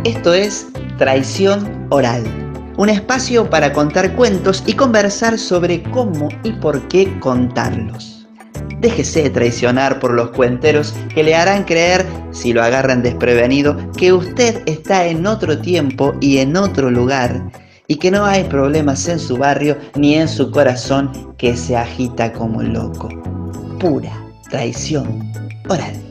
Esto es Traición Oral, un espacio para contar cuentos y conversar sobre cómo y por qué contarlos. Déjese traicionar por los cuenteros que le harán creer, si lo agarran desprevenido, que usted está en otro tiempo y en otro lugar, y que no hay problemas en su barrio ni en su corazón que se agita como loco. Pura traición oral.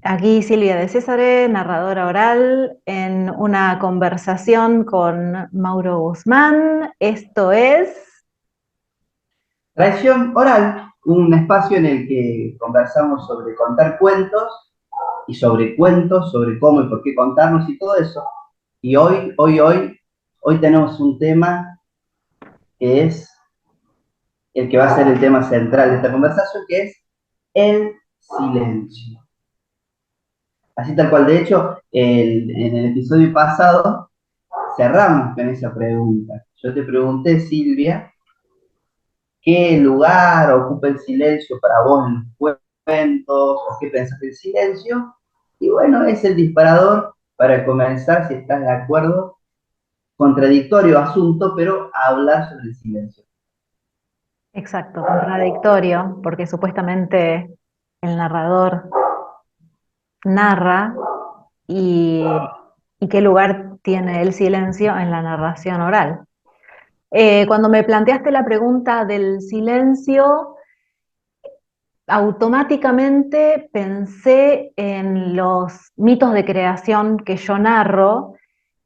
Aquí Silvia de Césare, narradora oral, en una conversación con Mauro Guzmán. Esto es... Traición oral, un espacio en el que conversamos sobre contar cuentos, sobre cómo y por qué contarnos y todo eso. Y hoy tenemos un tema que es el que va a ser el tema central de esta conversación, que es el silencio. Así tal cual, de hecho, en el episodio pasado cerramos con esa pregunta. Yo te pregunté, Silvia, ¿qué lugar ocupa el silencio para vos en los cuentos? ¿O qué pensás del silencio? Y bueno, es el disparador para comenzar, si estás de acuerdo, contradictorio asunto, pero a hablar sobre el silencio. Exacto, contradictorio, porque supuestamente el narrador narra y qué lugar tiene el silencio en la narración oral. Cuando me planteaste la pregunta del silencio, automáticamente pensé en los mitos de creación que yo narro,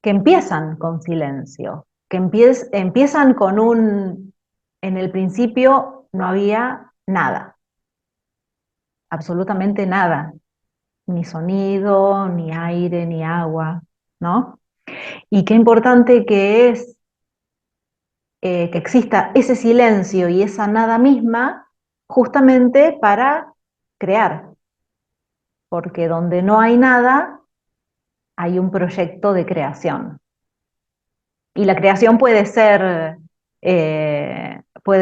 que empiezan con silencio, que empiezan con en el principio no había nada, absolutamente nada, ni sonido, ni aire, ni agua, ¿no? Y qué importante que es que exista ese silencio y esa nada misma justamente para crear, porque donde no hay nada, hay un proyecto de creación. Y la creación puede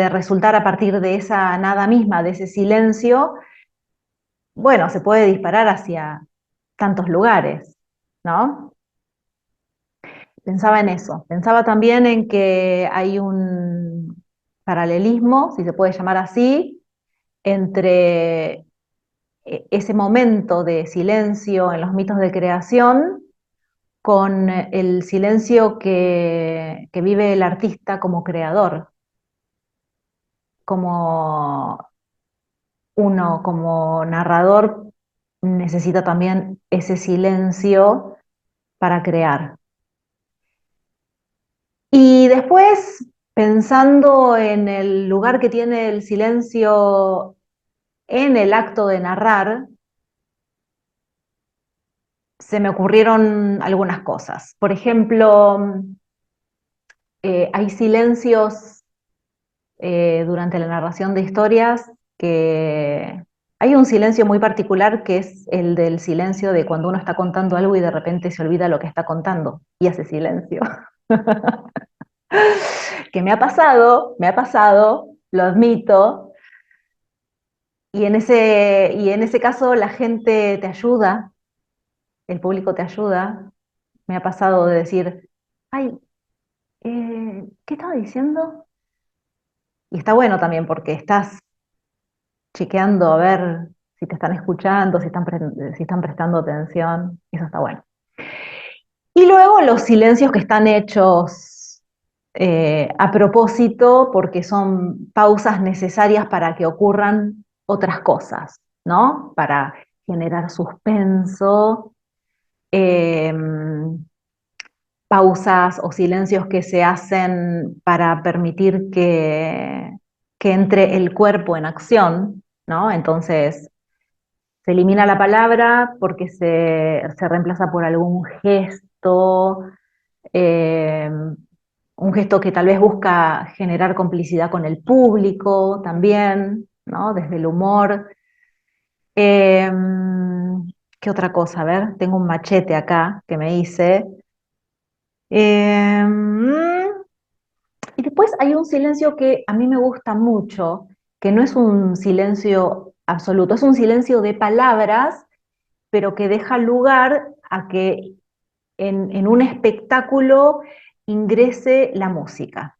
resultar a partir de esa nada misma, de ese silencio, bueno, se puede disparar hacia tantos lugares, ¿no? Pensaba en eso, pensaba también en que hay un paralelismo, si se puede llamar así, entre ese momento de silencio en los mitos de creación con el silencio que vive el artista como creador, como uno como narrador necesita también ese silencio para crear. Y después, pensando en el lugar que tiene el silencio en el acto de narrar, se me ocurrieron algunas cosas. Por ejemplo, hay silencios durante la narración de historias que hay un silencio muy particular que es el del silencio de cuando uno está contando algo y de repente se olvida lo que está contando y hace silencio. Que me ha pasado, lo admito, y en ese caso la gente te ayuda, el público te ayuda. Me ha pasado de decir, ay, ¿qué estaba diciendo? Y está bueno también porque estás chequeando a ver si te están escuchando, si están prestando atención, eso está bueno. Y luego los silencios que están hechos a propósito porque son pausas necesarias para que ocurran otras cosas, ¿no? Para generar suspenso, eh, pausas o silencios que se hacen para permitir que entre el cuerpo en acción, ¿no? Entonces, se elimina la palabra porque se reemplaza por algún gesto, eh, un gesto que tal vez busca generar complicidad con el público también, ¿no? Desde el humor. Eh, ¿Qué otra cosa? A ver, tengo un machete acá que me hice. Eh, y después hay un silencio que a mí me gusta mucho, que no es un silencio absoluto. Es un silencio de palabras, pero que deja lugar a que en un espectáculo ingrese la música.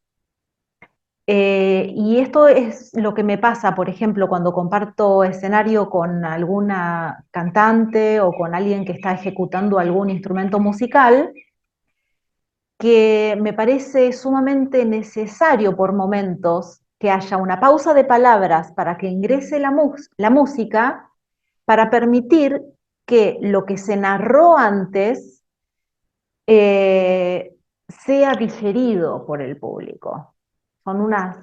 Y esto es lo que me pasa, por ejemplo, cuando comparto escenario con alguna cantante o con alguien que está ejecutando algún instrumento musical, que me parece sumamente necesario por momentos que haya una pausa de palabras para que ingrese la música, para permitir que lo que se narró antes sea digerido por el público. Son unas,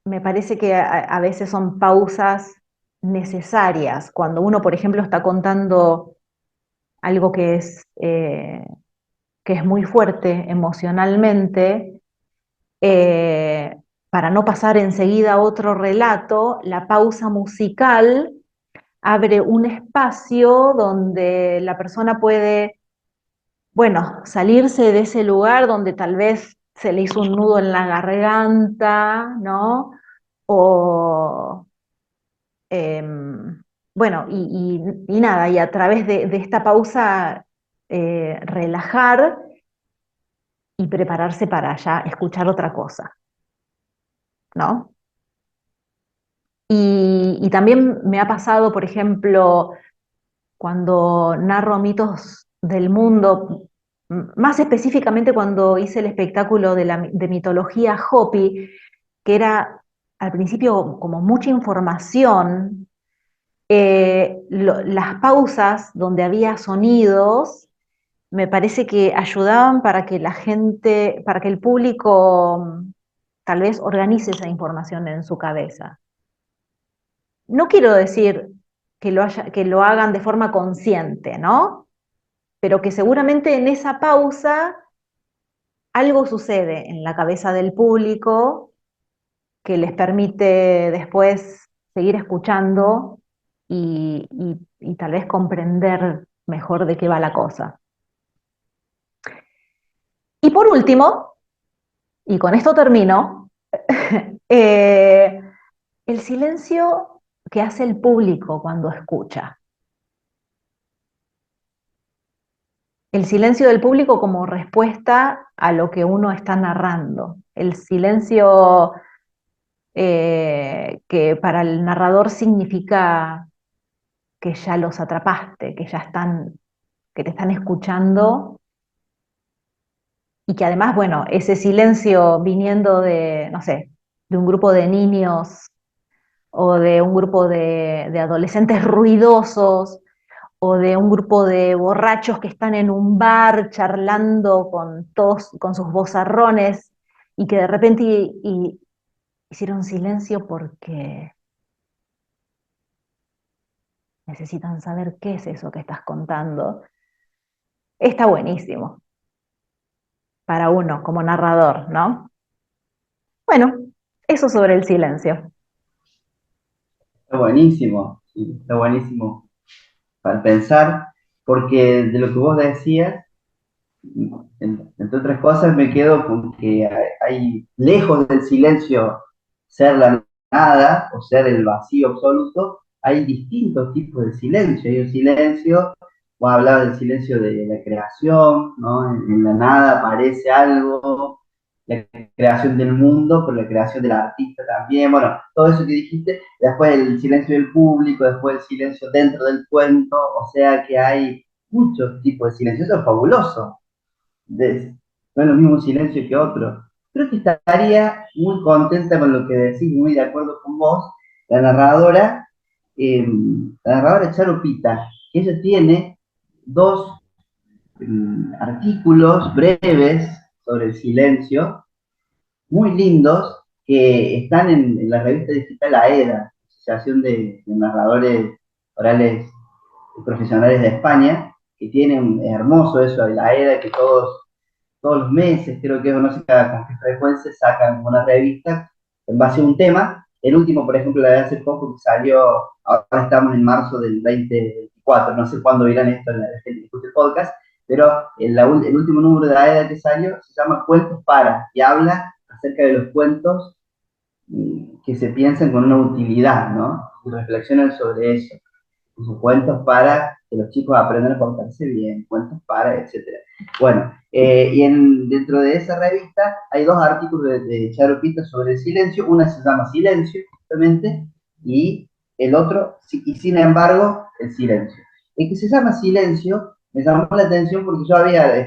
me parece que a veces son pausas necesarias. Cuando uno, por ejemplo, está contando algo que es muy fuerte emocionalmente, eh, para no pasar enseguida a otro relato, la pausa musical abre un espacio donde la persona puede, bueno, salirse de ese lugar donde tal vez se le hizo un nudo en la garganta, ¿no? O, bueno, y nada, y a través de esta pausa relajar y prepararse para ya escuchar otra cosa, ¿no? Y también me ha pasado, por ejemplo, cuando narro mitos del mundo, más específicamente cuando hice el espectáculo de mitología Hopi, que era al principio como mucha información, las pausas donde había sonidos, me parece que ayudaban para que la gente, para que el público tal vez organice esa información en su cabeza. No quiero decir que lo hagan de forma consciente, ¿no? Pero que seguramente en esa pausa algo sucede en la cabeza del público que les permite después seguir escuchando y tal vez comprender mejor de qué va la cosa. Y por último, y con esto termino, eh, el silencio que hace el público cuando escucha. El silencio del público como respuesta a lo que uno está narrando. El silencio que para el narrador significa que ya los atrapaste, que ya están, que te están escuchando y que además, bueno, ese silencio viniendo de, no sé, de un grupo de niños o de un grupo de adolescentes ruidosos o de un grupo de borrachos que están en un bar charlando con todos, con sus vozarrones y que de repente hicieron silencio porque necesitan saber qué es eso que estás contando. Está buenísimo para uno como narrador, ¿no? Bueno, eso sobre el silencio. Sí, está buenísimo para pensar, porque de lo que vos decías, entre otras cosas, me quedo con que lejos del silencio, ser la nada o ser el vacío absoluto, hay distintos tipos de silencio. Hay un silencio, vos hablabas del silencio de la creación, ¿no? En la nada aparece algo, la creación del mundo, pero la creación del artista también, bueno, todo eso que dijiste, después el silencio del público, después el silencio dentro del cuento, o sea que hay muchos tipos de silencio, eso es fabuloso no es lo mismo un silencio que otro. Creo que estaría muy contenta con lo que decís, muy de acuerdo con vos, la narradora, la narradora Charo Pita, que ella tiene dos artículos breves sobre el silencio, muy lindos, que están en la revista digital AEDA, Asociación de Narradores Orales Profesionales de España, que tienen hermoso eso de la AEDA, que todos los meses, creo que no sé con qué frecuencia, sacan una revista en base a un tema. El último, por ejemplo, la de hace poco que salió, ahora estamos en marzo del 2024, no sé cuándo irán esto en la gente que escucha el podcast, pero el último número de AEDA que salió se llama Cuentos para, y habla acerca de los cuentos que se piensan con una utilidad, ¿no? y reflexionan sobre eso. Sus cuentos para que los chicos aprendan a portarse bien, cuentos para, etcétera. Bueno, dentro de esa revista hay dos artículos de Charo Pita sobre el silencio. Una se llama Silencio, justamente, y el otro, y sin embargo, el silencio. El que se llama Silencio me llamó la atención porque yo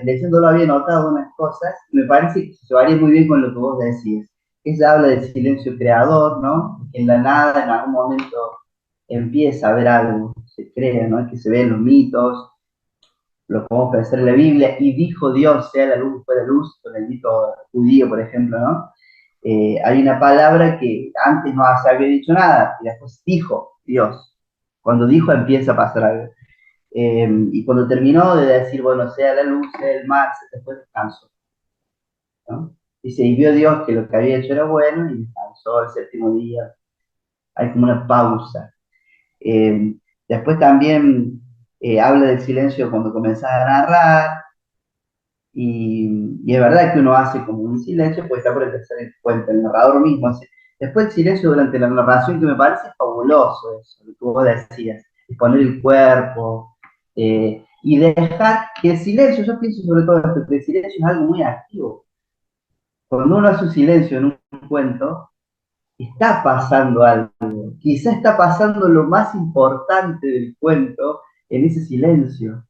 leyéndolo había notado unas cosas, y me parece que se varía muy bien con lo que vos decís. Ella habla del silencio creador, ¿no? En la nada, en algún momento empieza a ver algo, se crea, ¿no? Que se ven los mitos, lo podemos pensar en la Biblia, y dijo Dios, sea la luz, fuera luz, con el mito judío, por ejemplo, ¿no? Hay una palabra que antes no se había dicho nada, y después dijo Dios. Cuando dijo empieza a pasar algo. Y cuando terminó de decir, bueno, sea la luz, sea el mar, después descansó, ¿no? Dice, y vio Dios que lo que había hecho era bueno, y descansó el séptimo día. Hay como una pausa. Eh, Después también habla del silencio cuando comenzás a narrar, y es verdad que uno hace como un silencio, pues está por el tercer cuento, el narrador mismo hace. Después el silencio durante la narración, que me parece fabuloso eso, lo que vos decías, poner el cuerpo, y dejar que el silencio, yo pienso sobre todo esto, que el silencio es algo muy activo. Cuando uno hace un silencio en un cuento, está pasando algo, quizá está pasando lo más importante del cuento en ese silencio.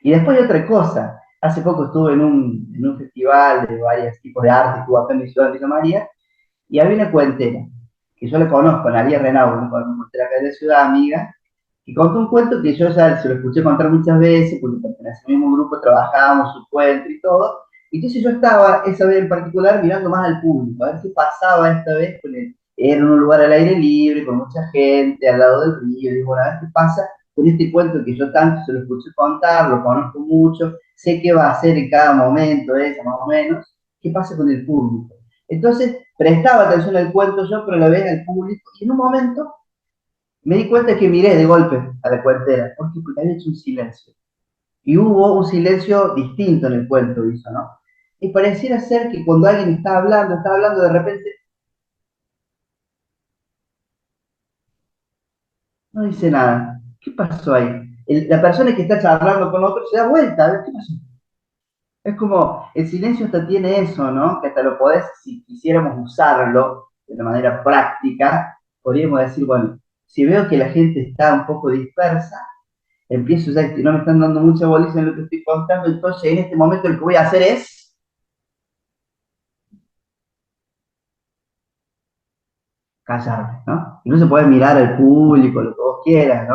Y después hay otra cosa, hace poco estuve en un festival de varios tipos de arte, estuve acá en mi ciudad, en Villa María, y había una cuentera, que yo la conozco, Analia Renaud, una cuentera acá de la ciudad, amiga, que contó un cuento que yo ya se lo escuché contar muchas veces, porque pertenece al mismo grupo, trabajábamos su cuento y todo. Y entonces yo estaba esa vez en particular mirando más al público, a ver qué pasaba esta vez con él. Era en un lugar al aire libre, con mucha gente, al lado del río. Y digo, bueno, a ver qué pasa con este cuento que yo tanto se lo escuché contar, lo conozco mucho, sé qué va a hacer en cada momento, ella más o menos. ¿Qué pasa con el público? Entonces, prestaba atención al cuento yo, pero a la vez al público. Y en un momento me di cuenta que miré de golpe a la cuentera, porque había hecho un silencio. Y hubo un silencio distinto en el cuento, hizo, ¿no? Y pareciera ser que cuando alguien está hablando, de repente no dice nada. ¿Qué pasó ahí? La persona que está charlando con otro se da vuelta, a ver qué pasó. Es como, el silencio hasta tiene eso, ¿no? Que hasta lo podés, si quisiéramos usarlo de una manera práctica, podríamos decir, bueno, si veo que la gente está un poco dispersa, empiezo ya que no me están dando mucha bolilla en lo que estoy contando, entonces en este momento lo que voy a hacer es callarme, ¿no? Incluso puedes mirar al público, lo que vos quieras, ¿no?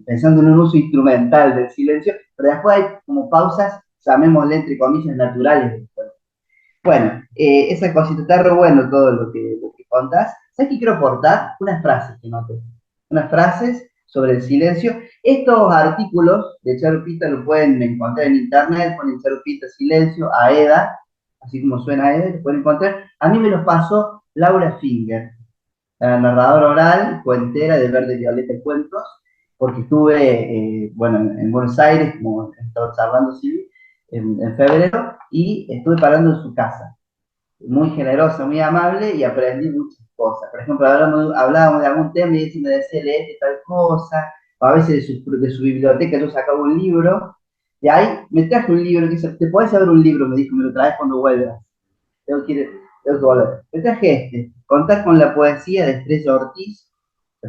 Pensando en un uso instrumental del silencio, pero después hay como pausas, llamémosle entre comillas, naturales. Bueno, esa cosita, está re bueno todo lo que contás. ¿Sabes qué quiero aportar? Unas frases que noté. Unas frases sobre el silencio. Estos artículos de Charupita lo pueden encontrar en internet, ponen Charupita Silencio, AEDA, así como suena AEDA, lo pueden encontrar. A mí me los pasó Laura Finger, la narradora oral, cuentera de Verde Violeta Cuentos, porque estuve, bueno, en Buenos Aires, como estaba charlando Silvi, en febrero, y estuve parando en su casa, muy generosa, muy amable, y aprendí muchas cosas. Por ejemplo, hablábamos de algún tema y ella me decía, leete tal cosa, o a veces de su biblioteca yo sacaba un libro, y ahí me traje un libro, que dice, te podés saber un libro, me dijo, me lo traes cuando vuelvas. Tengo que volver. Me traje Contar con la poesía de Estrella Ortiz.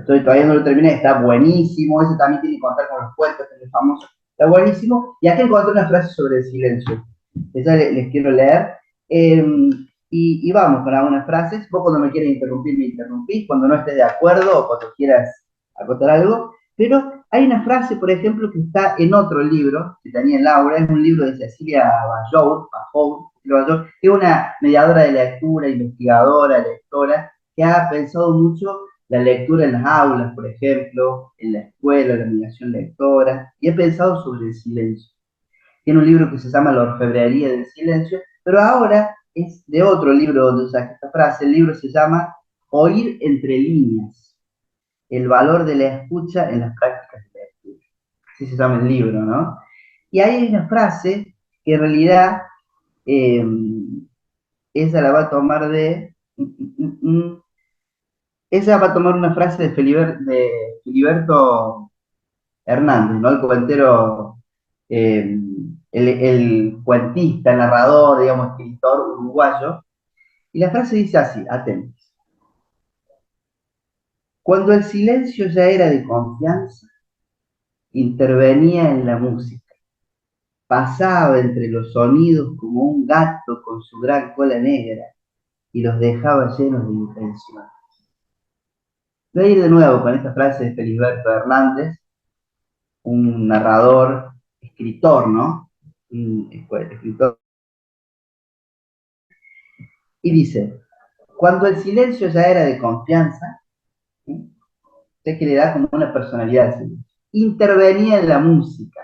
Todavía no lo terminé, está buenísimo. Ese también tiene que contar con los cuentos, que es famoso. Está buenísimo. Y aquí encontré una frase sobre el silencio. Esa les quiero leer. Eh, y vamos con algunas frases. Vos cuando me quieras interrumpir, me interrumpís. Cuando no estés de acuerdo o cuando quieras acotar algo. Pero hay una frase, por ejemplo, que está en otro libro que tenía Laura. Es un libro de Cecilia Bajou, que es una mediadora de lectura, investigadora, lectora, que ha pensado mucho la lectura en las aulas, por ejemplo, en la escuela, la mediación lectora, y he pensado sobre el silencio. Tiene un libro que se llama La orfebrería del silencio, pero ahora es de otro libro donde saca esta frase. El libro se llama Oír entre líneas, el valor de la escucha en las prácticas de la lectura. Así se llama el libro, ¿no? Y ahí hay una frase que en realidad eh, esa la va a tomar de ella va a tomar una frase de Filiberto Hernández, ¿no? El cuentero, el cuentista, el narrador, digamos, escritor uruguayo. Y la frase dice así, atentos. Cuando el silencio ya era de confianza, intervenía en la música. Pasaba entre los sonidos como un gato con su gran cola negra y los dejaba llenos de intención. Voy a ir de nuevo con esta frase de Feliberto Hernández, un narrador, escritor, ¿no? Un escritor. Y dice, cuando el silencio ya era de confianza, ¿sí? Sé que le da como una personalidad al silencio, intervenía en la música.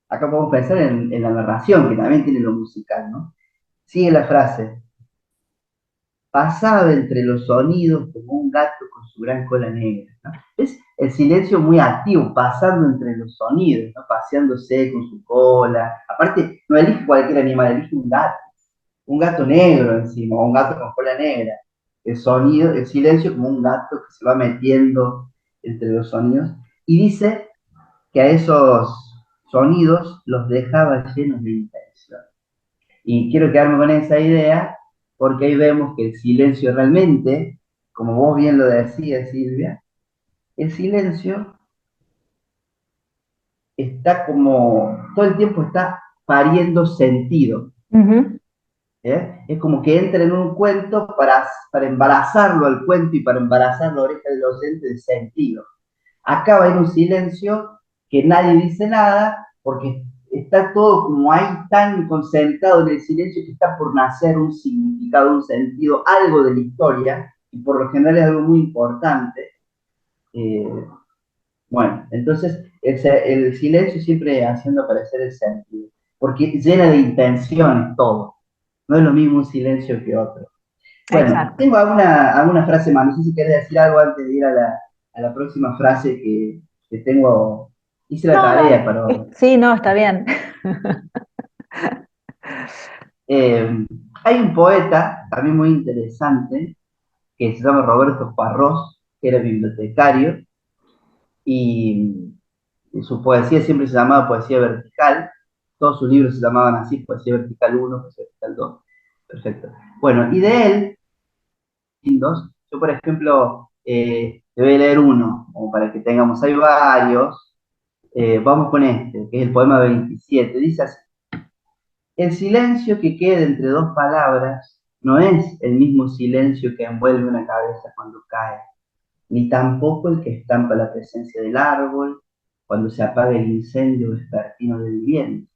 Acá podemos pensar en la narración, que también tiene lo musical, ¿no? Sigue la frase, pasaba entre los sonidos como un gato con su gran cola negra, ¿no? Es el silencio muy activo, pasando entre los sonidos, ¿no? Paseándose con su cola. Aparte, no elige cualquier animal, elige un gato negro encima, o un gato con cola negra. El sonido, el silencio como un gato que se va metiendo entre los sonidos. Y dice que a esos sonidos los dejaba llenos de intención. Y quiero quedarme con esa idea porque ahí vemos que el silencio realmente, como vos bien lo decías, Silvia, el silencio está como, todo el tiempo está pariendo sentido. Ujú. Es como que entra en un cuento para embarazarlo al cuento y para embarazar la oreja del docente de sentido. Acá va a haber un silencio que nadie dice nada porque está todo como ahí tan concentrado en el silencio que está por nacer un significado, un sentido, algo de la historia, y por lo general es algo muy importante. Eh, bueno, entonces el silencio siempre haciendo aparecer el sentido, porque llena de intenciones todo. No es lo mismo un silencio que otro. Bueno, Exacto. tengo alguna frase más. No sé si querés decir algo antes de ir a la próxima frase que tengo. Hice la No, tarea no, para hoy. sí, no, está bien. Hay un poeta también muy interesante que se llama Roberto Parrós, que era bibliotecario, y, y su poesía siempre se llamaba poesía vertical. Todos sus libros se llamaban así, poesía vertical uno, poesía vertical 2. Perfecto. Bueno, y de él lindos. Yo, por ejemplo, te voy a leer uno, como para que tengamos, hay varios. Vamos con este, que es el poema 27. Dice así, el silencio que queda entre dos palabras no es el mismo silencio que envuelve una cabeza cuando cae, ni tampoco el que estampa la presencia del árbol cuando se apaga el incendio vespertino del viento.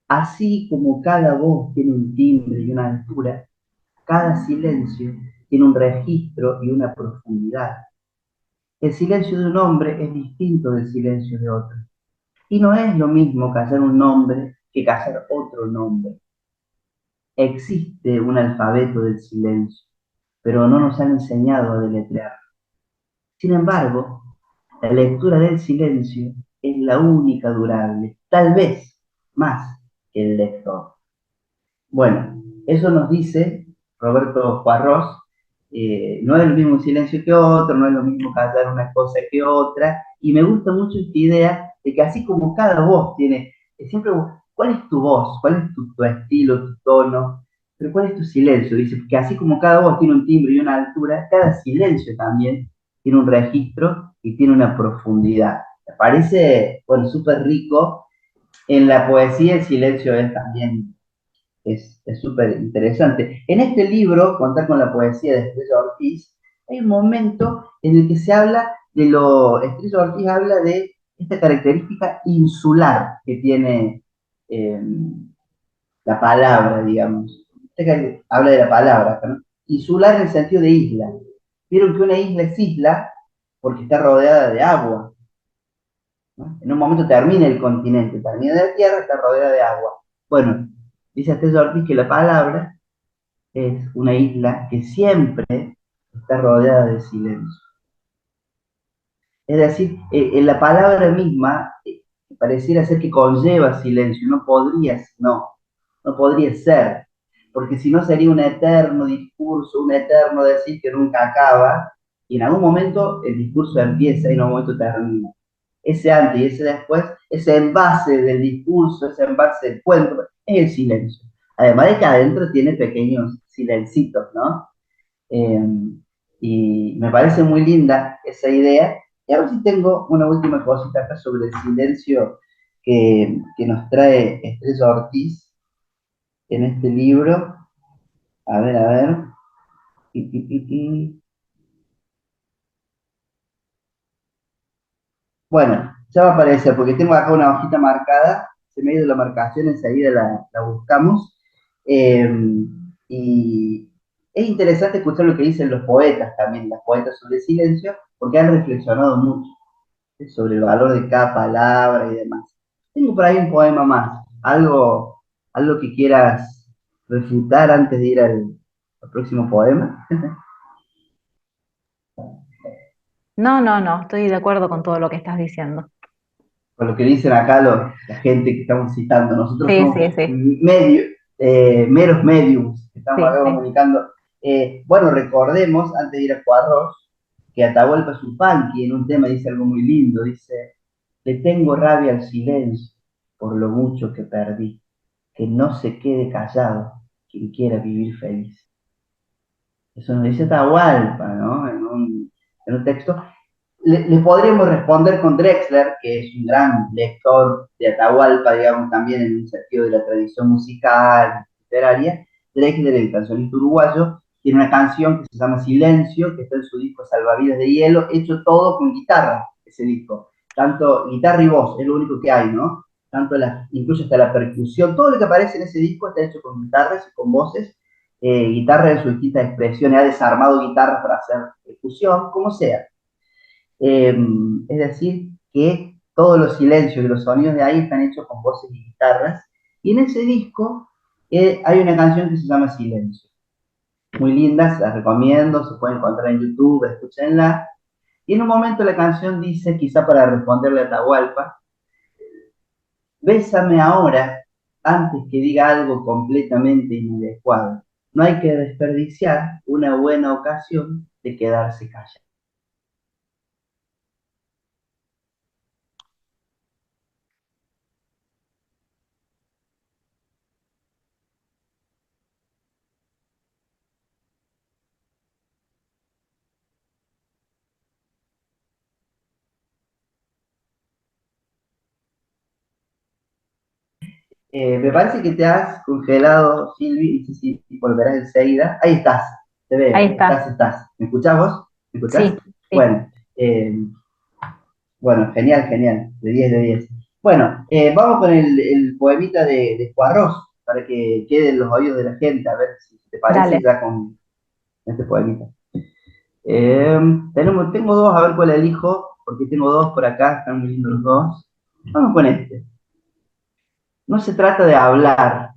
Así como cada voz tiene un timbre y una altura, cada silencio tiene un registro y una profundidad. El silencio de un hombre es distinto del silencio de otro. Y no es lo mismo callar un nombre que callar otro nombre. Existe un alfabeto del silencio, pero no nos han enseñado a deletrear. Sin embargo, la lectura del silencio es la única durable, tal vez más que el lector. Bueno, eso nos dice Roberto Juarros, no es lo mismo un silencio que otro, no es lo mismo callar una cosa que otra, y me gusta mucho esta idea de que así como cada voz tiene, siempre, ¿cuál es tu voz? ¿Cuál es tu estilo, tu tono? Pero ¿cuál es tu silencio? Dice que así como cada voz tiene un timbre y una altura, cada silencio también tiene un registro y tiene una profundidad. Me parece, bueno, súper rico. En la poesía el silencio es también es súper interesante. En este libro, Contar con la poesía de Estrella Ortiz, hay un momento en el que se habla de lo, Estrella Ortiz habla de esta característica insular que tiene eh, la palabra, digamos. Habla de la palabra, ¿no? Insular en el sentido de isla. Vieron que una isla es isla porque está rodeada de agua, ¿no? En un momento termina el continente, termina la tierra, está rodeada de agua. Bueno, dice Estrella Ortiz que la palabra es una isla que siempre está rodeada de silencio. Es decir, en la palabra misma pareciera ser que conlleva silencio, no podría ser, porque si no sería un eterno discurso, un eterno decir que nunca acaba, y en algún momento el discurso empieza y en algún momento termina. Ese antes y ese después, ese envase del discurso, ese envase del cuento, es el silencio. Además de que adentro tiene pequeños silencitos, ¿no? Eh, y me parece muy linda esa idea. Y a ver si tengo una última cosita acá sobre el silencio que nos trae Estrella Ortiz en este libro. A ver, a ver. Y, y, y. Bueno, ya va a aparecer porque tengo acá una hojita marcada. Se me ha ido la marcación, enseguida la buscamos. Eh, y es interesante escuchar lo que dicen los poetas también, las poetas sobre el silencio, porque han reflexionado mucho sobre el valor de cada palabra y demás. Tengo por ahí un poema más, algo que quieras refutar antes de ir al próximo poema. No, no, no, estoy de acuerdo con todo lo que estás diciendo. Con lo que dicen acá la gente que estamos citando. Nosotros Sí, somos sí, sí, meros mediums que estamos sí, acá sí. comunicando. Bueno, recordemos, antes de ir a Cuadros, que Atahualpa Yupanqui en un tema dice algo muy lindo, dice, le tengo rabia al silencio por lo mucho que perdí, que no se quede callado quien quiera vivir feliz. Eso nos dice Atahualpa, ¿no? En un texto le podríamos responder con Drexler, que es un gran lector de Atahualpa, digamos, también en un sentido de la tradición musical, literaria. Drexler, el cancionista uruguayo, tiene una canción que se llama Silencio, que está en su disco Salvavidas de Hielo, hecho todo con guitarra, ese disco. Tanto guitarra y voz, es lo único que hay, ¿no? Incluso hasta la percusión, todo lo que aparece en ese disco está hecho con guitarras y con voces. Guitarra de sus distintas expresiones, ha desarmado guitarras para hacer percusión, como sea. Eh, es decir, que todos los silencios y los sonidos de ahí están hechos con voces y guitarras. Y en ese disco hay una canción que se llama Silencio. Muy linda, se las recomiendo, se puede encontrar en YouTube, escúchenla. Y en un momento la canción dice, quizá para responderle a Atahualpa, bésame ahora antes que diga algo completamente inadecuado. No hay que desperdiciar una buena ocasión de quedarse callado. Me parece que te has congelado, Silvi, y si volverás enseguida. Ahí estás, te Ahí veo, está. estás. ¿Me escuchás vos? ¿Me escuchás? Sí, sí. Bueno, eh, bueno, genial, genial, de 10 de 10. Bueno, vamos con el poemita de Juarros, para que quede en los oídos de la gente, a ver si te parece Dale, ya con este poemita. Tengo dos, a ver cuál elijo, porque tengo dos por acá, están muy lindos los dos. Vamos con este. No se trata de hablar.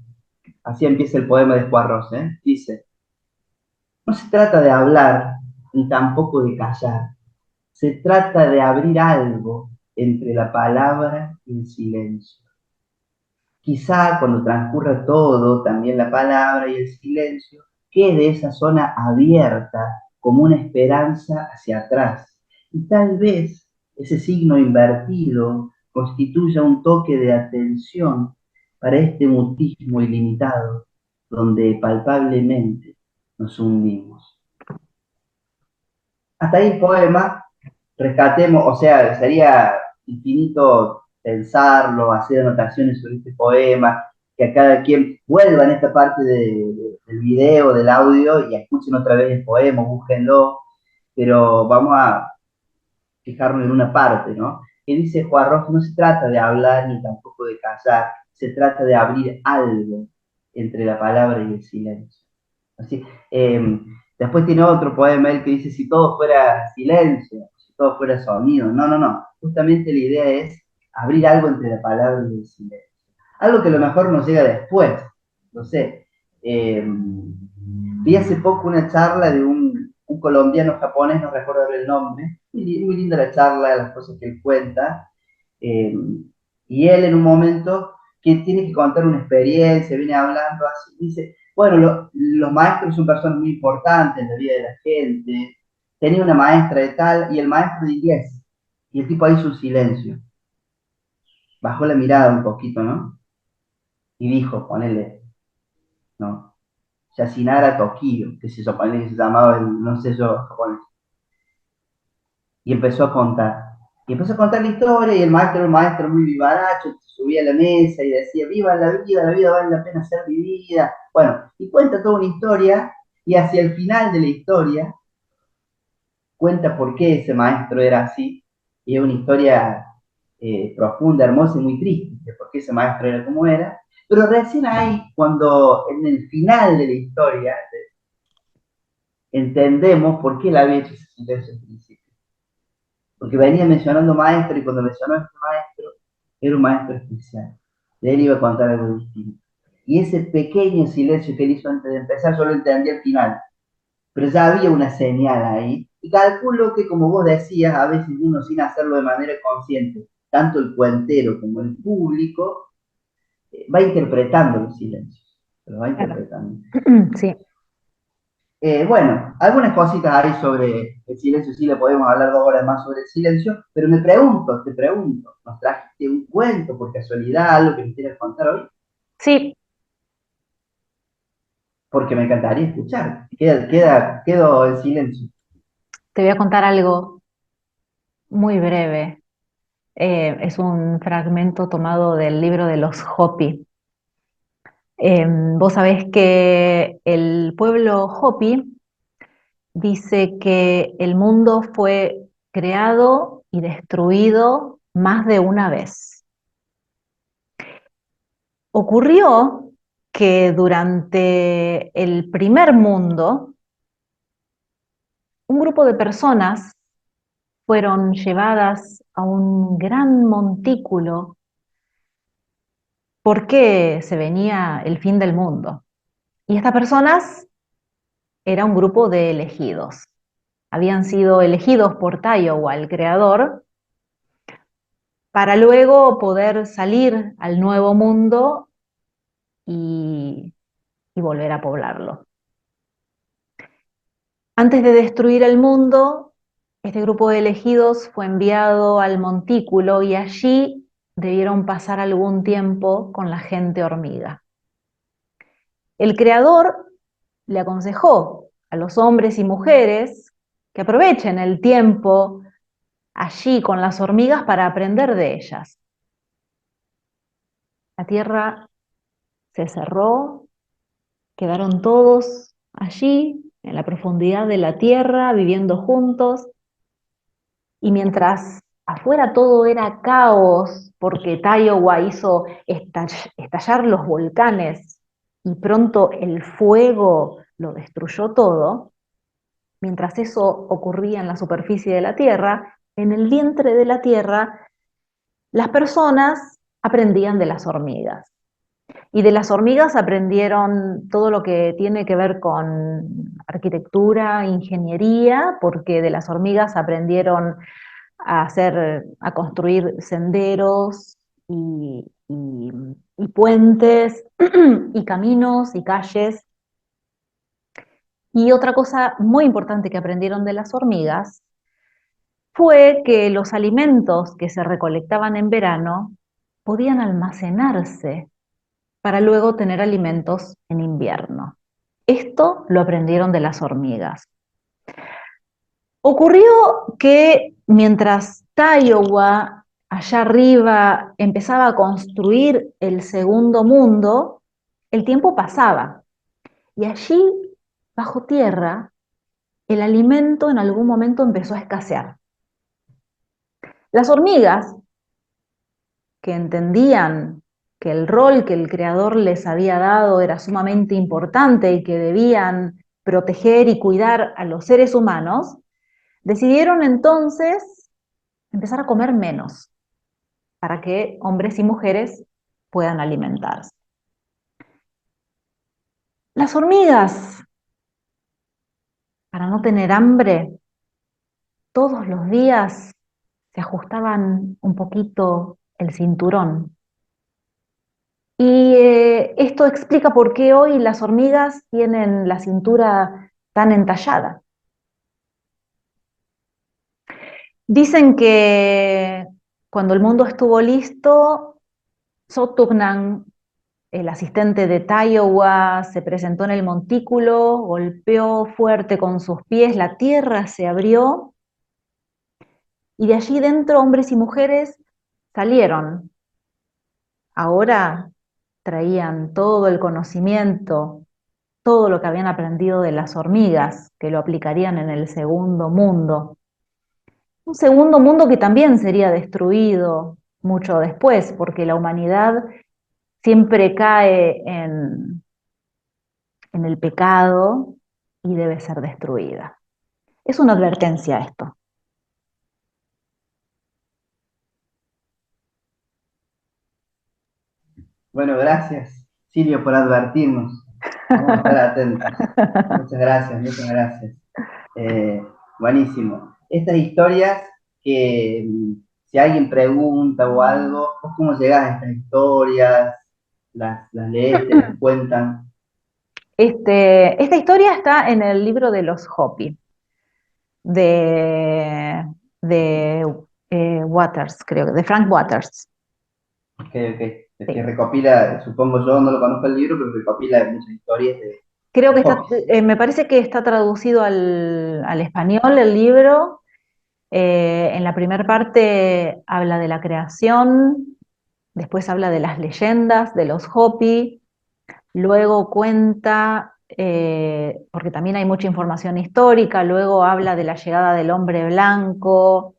Así empieza el poema de Juarros, ¿eh? Dice, no se trata de hablar ni tampoco de callar, se trata de abrir algo entre la palabra y el silencio. Quizá cuando transcurra todo, también la palabra y el silencio, quede esa zona abierta como una esperanza hacia atrás. Y tal vez ese signo invertido constituya un toque de atención para este mutismo ilimitado, donde palpablemente nos hundimos. Hasta ahí el poema, rescatemos, o sea, sería infinito pensarlo, hacer anotaciones sobre este poema, que a cada quien vuelva en esta parte del video, del audio, y escuchen otra vez el poema, búsquenlo, pero vamos a fijarnos en una parte, ¿no? Que dice Juan Rojas, no se trata de hablar ni tampoco de callar, se trata de abrir algo entre la palabra y el silencio. Así, después tiene otro poema él que dice, si todo fuera silencio, si todo fuera sonido. No, no, no. Justamente la idea es abrir algo entre la palabra y el silencio. Algo que a lo mejor nos llega después. No sé. Eh, Vi hace poco una charla de un colombiano japonés, no recuerdo el nombre. Muy linda la charla, las cosas que él cuenta. Eh, y él en un momento que tiene que contar una experiencia, viene hablando así, dice, Bueno, los maestros son personas muy importantes en la vida de la gente. Tenía una maestra de tal y el maestro de inglés. Y el tipo hizo un silencio. Bajó la mirada un poquito, ¿no? Y dijo, ponele, ¿no? Yasinara Tokio, que se supone que se llamaba el, no sé yo, japonés. Y empezó a contar. Y empezó a contar la historia y el maestro era un maestro muy vivaracho, subía a la mesa y decía, viva la vida vale la pena ser vivida. Bueno, y cuenta toda una historia y hacia el final de la historia cuenta por qué ese maestro era así. Y es una historia profunda, hermosa y muy triste, de por qué ese maestro era como era. Pero recién ahí, cuando en el final de la historia, entendemos por qué él había hecho ese silencio al principio. Porque venía mencionando maestro y cuando mencionó a este maestro, era un maestro especial. De él iba a contar algo distinto. Y ese pequeño silencio que él hizo antes de empezar, yo lo entendí al final. Pero ya había una señal ahí. Y calculo que, como vos decías, a veces uno sin hacerlo de manera consciente, tanto el cuentero como el público, va interpretando los silencios. Los va Claro. interpretando. Sí, Bueno, algunas cositas hay sobre el silencio, sí le podemos hablar 2 horas más sobre el silencio, pero me pregunto, te pregunto, ¿nos trajiste un cuento por casualidad, algo que me quieras contar hoy? sí, Porque me encantaría escuchar. Quedo en silencio. te voy a contar algo muy breve. Es un fragmento tomado del libro de los Hopi. Vos sabés que el pueblo Hopi dice que el mundo fue creado y destruido más de una vez. Ocurrió que durante el primer mundo, un grupo de personas fueron llevadas a un gran montículo porque se venía el fin del mundo. Y estas personas era un grupo de elegidos. Habían sido elegidos por Taiowa, el creador, para luego poder salir al nuevo mundo y, y volver a poblarlo. Antes de destruir el mundo, este grupo de elegidos fue enviado al montículo y allí debieron pasar algún tiempo con la gente hormiga. El creador le aconsejó a los hombres y mujeres que aprovechen el tiempo allí con las hormigas para aprender de ellas. La tierra se cerró, quedaron todos allí, en la profundidad de la tierra, viviendo juntos, y mientras afuera todo era caos, porque Taiowa hizo estallar los volcanes y pronto el fuego lo destruyó todo, mientras eso ocurría en la superficie de la tierra, en el vientre de la tierra, las personas aprendían de las hormigas. Y de las hormigas aprendieron todo lo que tiene que ver con arquitectura, ingeniería, porque de las hormigas aprendieron a construir senderos y puentes y caminos y calles. Y otra cosa muy importante que aprendieron de las hormigas fue que los alimentos que se recolectaban en verano podían almacenarse para luego tener alimentos en invierno. Esto lo aprendieron de las hormigas. Ocurrió que mientras Taiowa allá arriba empezaba a construir el segundo mundo, el tiempo pasaba y allí, bajo tierra, el alimento en algún momento empezó a escasear. Las hormigas, que entendían que el rol que el creador les había dado era sumamente importante y que debían proteger y cuidar a los seres humanos, decidieron entonces empezar a comer menos para que hombres y mujeres puedan alimentarse. Las hormigas, para no tener hambre, todos los días se ajustaban un poquito el cinturón Y esto explica por qué hoy las hormigas tienen la cintura tan entallada. Dicen que cuando el mundo estuvo listo, Sotugnan, el asistente de Tiowa, se presentó en el montículo, golpeó fuerte con sus pies, la tierra se abrió y de allí dentro hombres y mujeres salieron. Ahora traían todo el conocimiento, todo lo que habían aprendido de las hormigas, que lo aplicarían en el segundo mundo. Un segundo mundo que también sería destruido mucho después, porque la humanidad siempre cae en el pecado y debe ser destruida. Es una advertencia esto. Bueno, gracias, Silvio, por advertirnos. Vamos a estar atentos. Muchas gracias, muchas gracias. Eh, Buenísimo. Estas historias que si alguien pregunta o algo, ¿vos cómo llegás a estas historias? ¿Las lees, te las cuentan? Esta historia está en el libro de los Hopi, de, de Waters, creo que, de Frank Waters. Que Sí. recopila, supongo yo, no lo conozco el libro, pero recopila muchas historias Creo de que está, hobbies. me parece que está traducido al español el libro. En la primera parte habla de la creación, después habla de las leyendas, de los Hopi, luego cuenta, porque también hay mucha información histórica, luego habla de la llegada del hombre blanco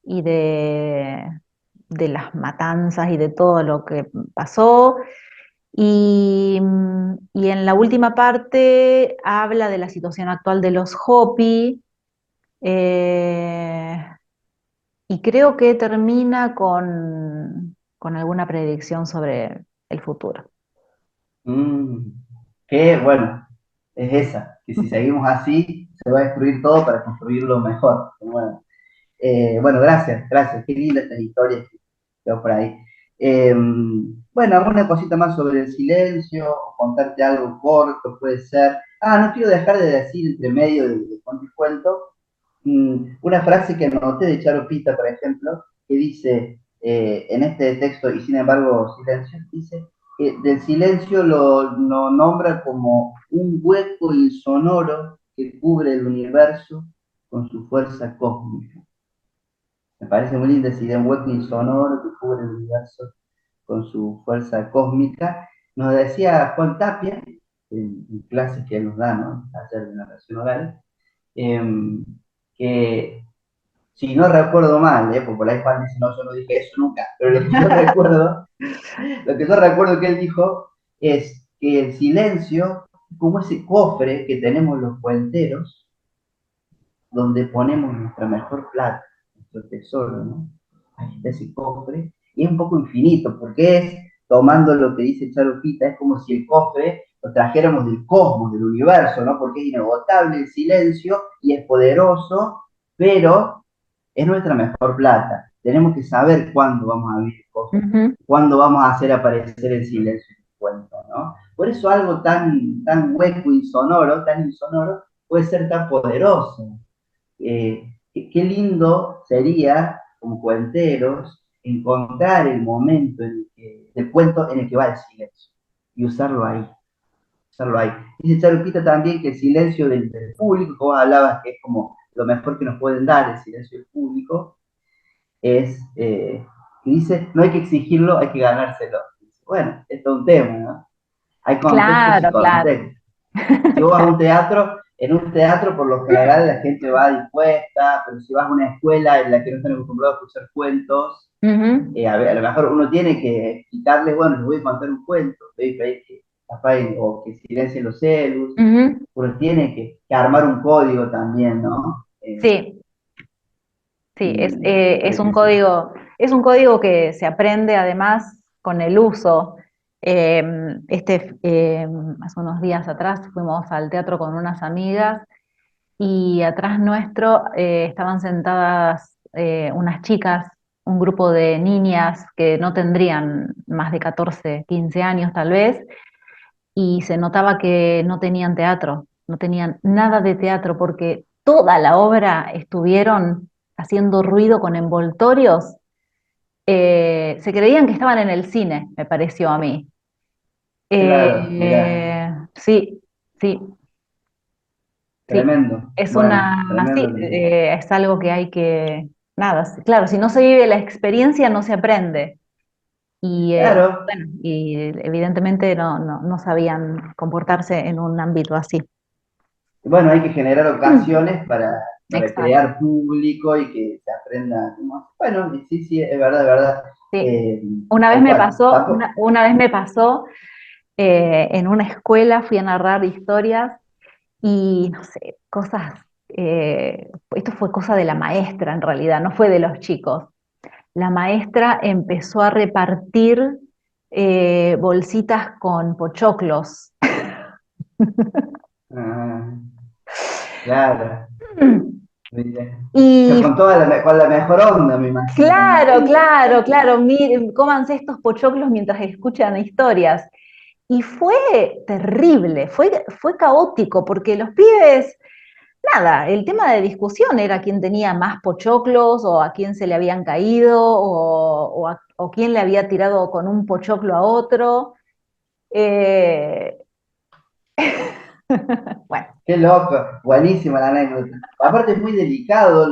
y de las matanzas y de todo lo que pasó. Y en la última parte habla de la situación actual de los Hopi, eh, y creo que termina con alguna predicción sobre el futuro. Mm, que bueno, es esa, que si seguimos así, se va a destruir todo para construirlo mejor. Bueno, bueno, gracias, gracias. Qué lindas estas historias que veo por ahí. Bueno, alguna cosita más sobre el silencio, o contarte algo corto, puede ser. Ah, no quiero dejar de decir entre medio de cuento y cuento, una frase que anoté de Charo Pita, por ejemplo, que dice en este texto, y sin embargo, silencio, dice que del silencio lo nombra como un hueco insonoro que cubre el universo con su fuerza cósmica. Me parece muy lindo decir un hueco insonoro que cubre el universo con su fuerza cósmica. Nos decía Juan Tapia, en clases que él nos da, ¿no? Ayer de narración oral, que si no recuerdo mal, porque por ahí Juan dice, no, yo no dije eso nunca, pero lo que yo recuerdo, lo que yo recuerdo que él dijo es que el silencio, como ese cofre que tenemos los cuenteros, donde ponemos nuestra mejor plata, nuestro tesoro, ¿no? Ahí está ese cofre, y es un poco infinito, porque es, tomando lo que dice Charupita, es como si el cofre lo trajéramos del cosmos, del universo, ¿no? Porque es inagotable el silencio y es poderoso, pero es nuestra mejor plata. Tenemos que saber cuándo vamos a abrir cosas, Ujú. cuándo vamos a hacer aparecer el silencio en el cuento, ¿no? Por eso algo tan hueco, insonoro, tan insonoro, puede ser tan poderoso. Qué lindo sería, como cuenteros, encontrar el momento del cuento en el que va el silencio y usarlo ahí. Usarlo ahí. Dice Charupita también que el silencio del público, como hablabas, que es como lo mejor que nos pueden dar, el silencio del público, es, que dice, no hay que exigirlo, hay que ganárselo. Bueno, esto es un tema, ¿no? Hay contextos y Claro, claro. contextos. Si vos vas a un teatro, en un teatro por lo general la gente va dispuesta, pero si vas a una escuela en la que no están acostumbrados a escuchar cuentos, Ujú, a lo mejor uno tiene que explicarles, bueno, les voy a contar un cuento, pedir que apaguen o que silencien los celus, ujú. uno tiene que armar un código también, ¿no? Sí, sí, Y me parece eso. es un código que se aprende además con el uso. Hace unos días atrás fuimos al teatro con unas amigas y atrás nuestro estaban sentadas unas chicas un grupo de niñas que no tendrían más de 14, 15 años tal vez, y se notaba que no tenían teatro, no tenían nada de teatro, porque toda la obra estuvieron haciendo ruido con envoltorios. Se creían que estaban en el cine, me pareció a mí. Claro, mira, Sí, sí, sí. tremendo. Es Bueno, sí, tremendo. es algo que hay que, nada, claro, si no se vive la experiencia no se aprende. Claro, Bueno, y evidentemente no sabían comportarse en un ámbito así. bueno, hay que generar Mm, ocasiones para exacto. crear público y que se aprenda. Bueno, y sí, sí, es verdad, es verdad. Sí. Eh, Una vez Tal me cual. pasó, Tampoco, una vez me pasó en una escuela, fui a narrar historias y no sé, cosas, esto fue cosa de la maestra en realidad, no fue de los chicos. La maestra empezó a repartir bolsitas con pochoclos. ah, claro, mira. Pero Y con la mejor onda, me imagino, ¿no? claro, claro, claro, miren, cómanse estos pochoclos mientras escuchan historias. Y fue terrible, fue caótico, porque los pibes, nada, el tema de discusión era quién tenía más pochoclos, o a quién se le habían caído, o quién le había tirado con un pochoclo a otro. Eh, bueno, Qué loco, buenísima la anécdota. Aparte es muy delicado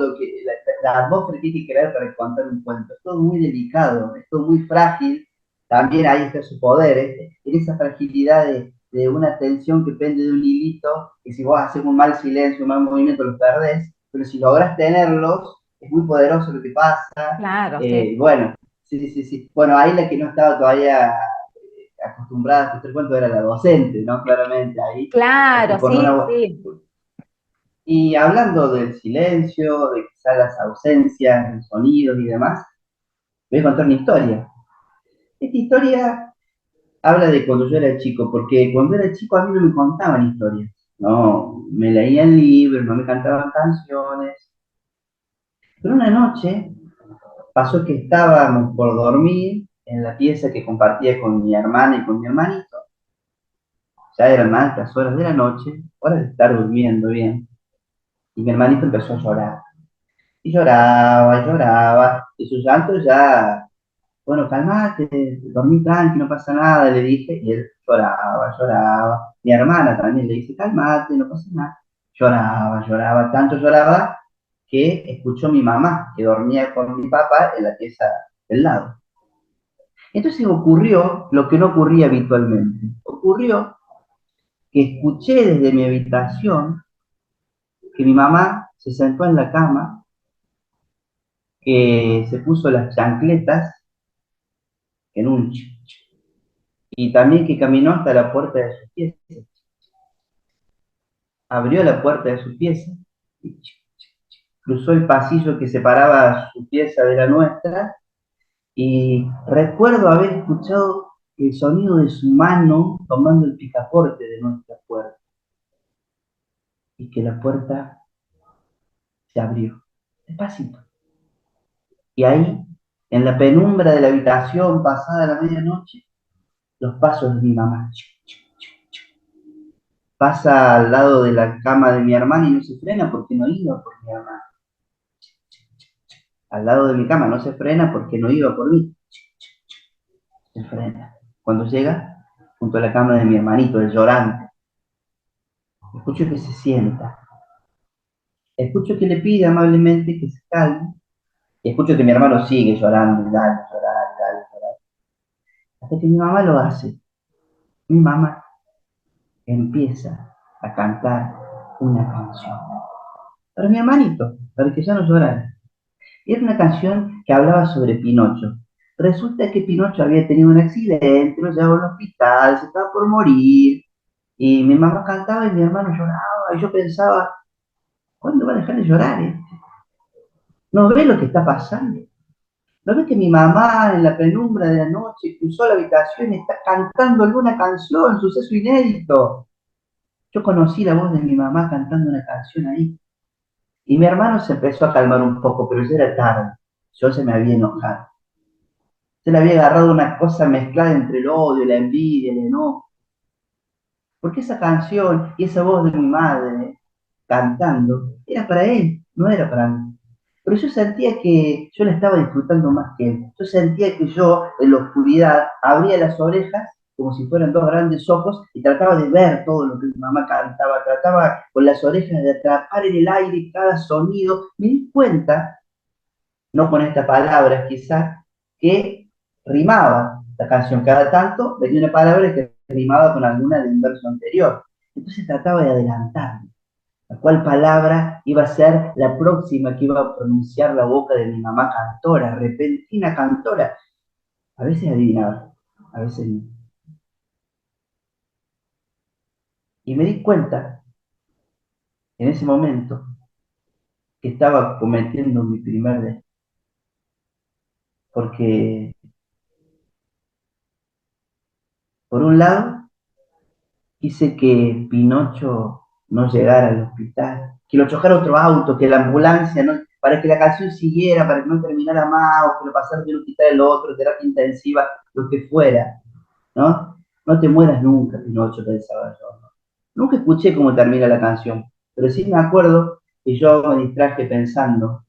la atmósfera que hay que crear para contar un cuento. Es todo muy delicado, es todo muy frágil. También ahí está su poder, en esa fragilidad de una tensión que pende de un hilito, que si vos haces un mal silencio, un mal movimiento, los perdés, pero si lográs tenerlos, es muy poderoso lo que pasa. claro, sí. Bueno, sí, sí, sí. Bueno, ahí la que no estaba todavía acostumbrada a escuchar cuentos era la docente, ¿no? Claramente, ahí Claro, con sí, una, sí. y hablando del silencio, de quizás las ausencias, los sonidos y demás, voy a contar una historia. Esta historia habla de cuando yo era chico, porque cuando era chico a mí no me contaban historias, no me leían libros, no me cantaban canciones. Pero una noche pasó que estábamos por dormir en la pieza que compartía con mi hermana y con mi hermanito. Ya eran altas horas de la noche, horas de estar durmiendo bien, y mi hermanito empezó a llorar. Y lloraba, y lloraba, y su llanto ya, bueno, calmate, dormí tranqui, no pasa nada, le dije, y él lloraba, lloraba. Mi hermana también le dice, calmate, no pasa nada. Lloraba, lloraba, tanto lloraba que escuchó mi mamá, que dormía con mi papá en la pieza del lado. Entonces ocurrió lo que no ocurría habitualmente. Ocurrió que escuché desde mi habitación que mi mamá se sentó en la cama, que se puso las chancletas en un y también que caminó hasta la puerta de su pieza. Abrió la puerta de su pieza y cruzó el pasillo que separaba su pieza de la nuestra y recuerdo haber escuchado el sonido de su mano tomando el picaporte de nuestra puerta y que la puerta se abrió despacito. Y ahí, en la penumbra de la habitación, pasada la medianoche, los pasos de mi mamá. Pasa al lado de la cama de mi hermana y no se frena porque no iba por mi hermana. Al lado de mi cama no se frena porque no iba por mí. Se frena. Cuando llega, junto a la cama de mi hermanito, el llorante, escucho que se sienta. Escucho que le pide amablemente que se calme. Y escucho que mi hermano sigue llorando, y dale, llorar, dale, llorar. Hasta que mi mamá lo hace. Mi mamá empieza a cantar una canción. Para mi hermanito, para que ya no llorara. Era una canción que hablaba sobre Pinocho. Resulta que Pinocho había tenido un accidente, lo llevaba al hospital, se estaba por morir. Y mi mamá cantaba y mi hermano lloraba. Y yo pensaba, ¿cuándo va a dejar de llorar? ¿No ve lo que está pasando? ¿No ve que mi mamá en la penumbra de la noche cruzó la habitación y está cantando alguna canción, suceso inédito? Yo conocí la voz de mi mamá cantando una canción ahí. Y mi hermano se empezó a calmar un poco, pero ya era tarde. yo se me había enojado. Se le había agarrado una cosa mezclada entre el odio, la envidia, el enojo. Porque esa canción y esa voz de mi madre cantando era para él, no era para mí. Pero yo sentía que yo la estaba disfrutando más que él. Yo sentía que yo, en la oscuridad, abría las orejas como si fueran dos grandes ojos y trataba de ver todo lo que mi mamá cantaba, trataba con las orejas de atrapar en el aire cada sonido. Me di cuenta, no con estas palabras quizás, que rimaba la canción. Cada tanto venía una palabra que rimaba con alguna del verso anterior. Entonces trataba de adelantarme la cual palabra iba a ser la próxima que iba a pronunciar la boca de mi mamá cantora, repentina cantora. A veces adivinaba, a veces no. Y me di cuenta en ese momento que estaba cometiendo mi primer delito, porque por un lado quise que Pinocho no llegara al hospital, que lo chocara otro auto, que la ambulancia no, para que la canción siguiera, para que no terminara más, o que lo pasara de un hospital al otro, terapia intensiva, lo que fuera, ¿no? No te mueras nunca, Pinocho, pensaba yo. Nunca escuché cómo termina la canción, pero sí me acuerdo que yo me distraje pensando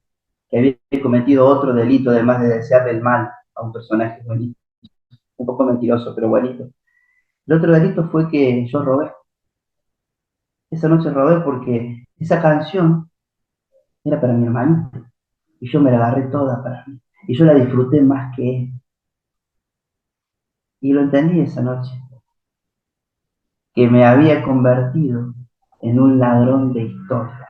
que había cometido otro delito, además de desearle el mal a un personaje bonito, un poco mentiroso, pero bonito. El otro delito fue que yo robé. Esa noche robé porque esa canción era para mi hermanito y yo me la agarré toda para mí. Y yo la disfruté más que él. Y lo entendí esa noche, que me había convertido en un ladrón de historias.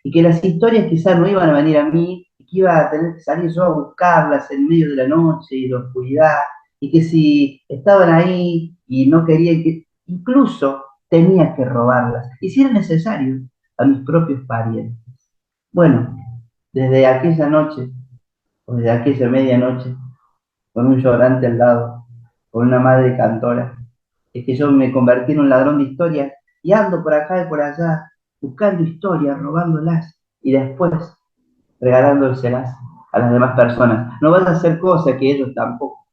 Y que las historias quizás no iban a venir a mí, y que iba a tener que salir yo a buscarlas en medio de la noche y la oscuridad, y que si estaban ahí y no quería que, incluso tenía que robarlas, y si era necesario, a mis propios parientes. Bueno, desde aquella noche, o desde aquella medianoche, con un llorante al lado, con una madre cantora, es que yo me convertí en un ladrón de historias y ando por acá y por allá buscando historias, robándolas y después regalándoselas a las demás personas. No van a hacer cosas que ellos tampoco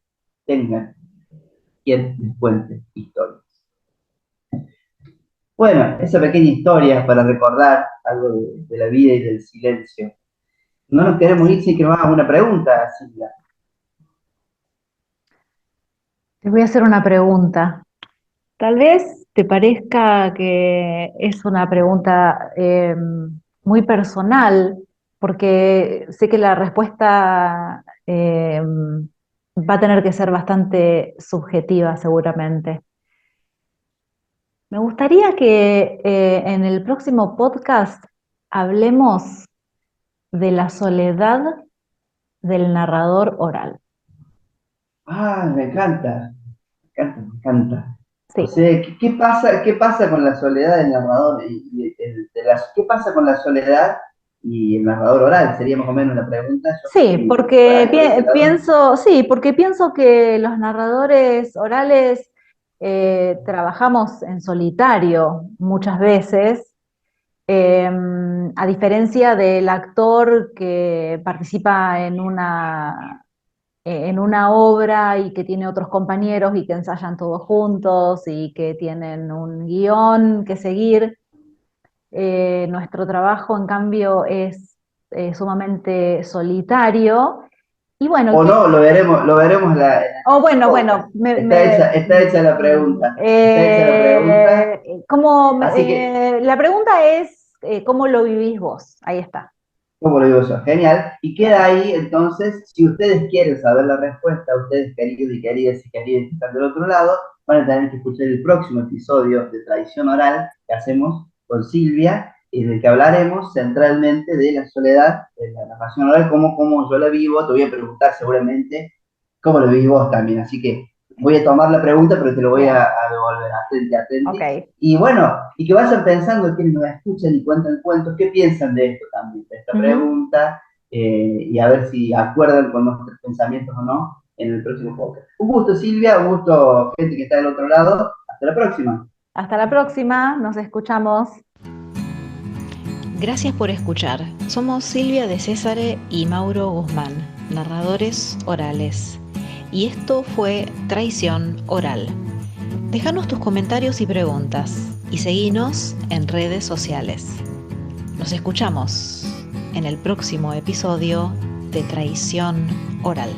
tengan quien les cuente historias. Bueno, esa pequeña historia para recordar algo de la vida y del silencio. No nos queremos ir sin que nos hagas una pregunta, Silvia. Te voy a hacer una pregunta. Tal vez te parezca que es una pregunta muy personal, porque sé que la respuesta va a tener que ser bastante subjetiva seguramente. Me gustaría que en el próximo podcast hablemos de la soledad del narrador oral. Ah, me encanta, me encanta. O Sí, sea, qué pasa con la soledad del narrador? ¿Qué pasa con la soledad y el narrador oral? Sería más o menos la pregunta. Yo sí, fui por porque ahí, por ese lado. pienso, sí, porque pienso que los narradores orales trabajamos en solitario muchas veces, eh, a diferencia del actor que participa en una obra y que tiene otros compañeros y que ensayan todos juntos y que tienen un guión que seguir. Nuestro trabajo, en cambio, es sumamente solitario. Y bueno, O no, lo veremos oh, en el bueno, podcast. bueno, Está hecha la pregunta. Está hecha la pregunta. Así que la pregunta es, ¿cómo lo vivís vos? Ahí está. como lo digo yo, genial. Y queda ahí, entonces, si ustedes quieren saber la respuesta, ustedes queridos y queridas y queridas que están del otro lado, van a tener que escuchar el próximo episodio de Tradición Oral que hacemos con Silvia, y del que hablaremos centralmente de la soledad, de la narración oral, cómo yo la vivo. Te voy a preguntar seguramente cómo lo vivís vos también. Así que voy a tomar la pregunta, pero te lo voy Bien, a devolver. Atenti, atenti. ok. Y bueno, y que vayan pensando quienes nos escuchan y cuentan cuentos, qué piensan de esto también, de esta Ujú. pregunta, y a ver si acuerdan con nuestros pensamientos o no en el próximo podcast. Un gusto, Silvia, un gusto, gente que está del otro lado. Hasta la próxima. Hasta la próxima, nos escuchamos. Gracias por escuchar. Somos Silvia de Césare y Mauro Guzmán, narradores orales. Y esto fue Traición Oral. Déjanos tus comentarios y preguntas y seguinos en redes sociales. Nos escuchamos en el próximo episodio de Traición Oral.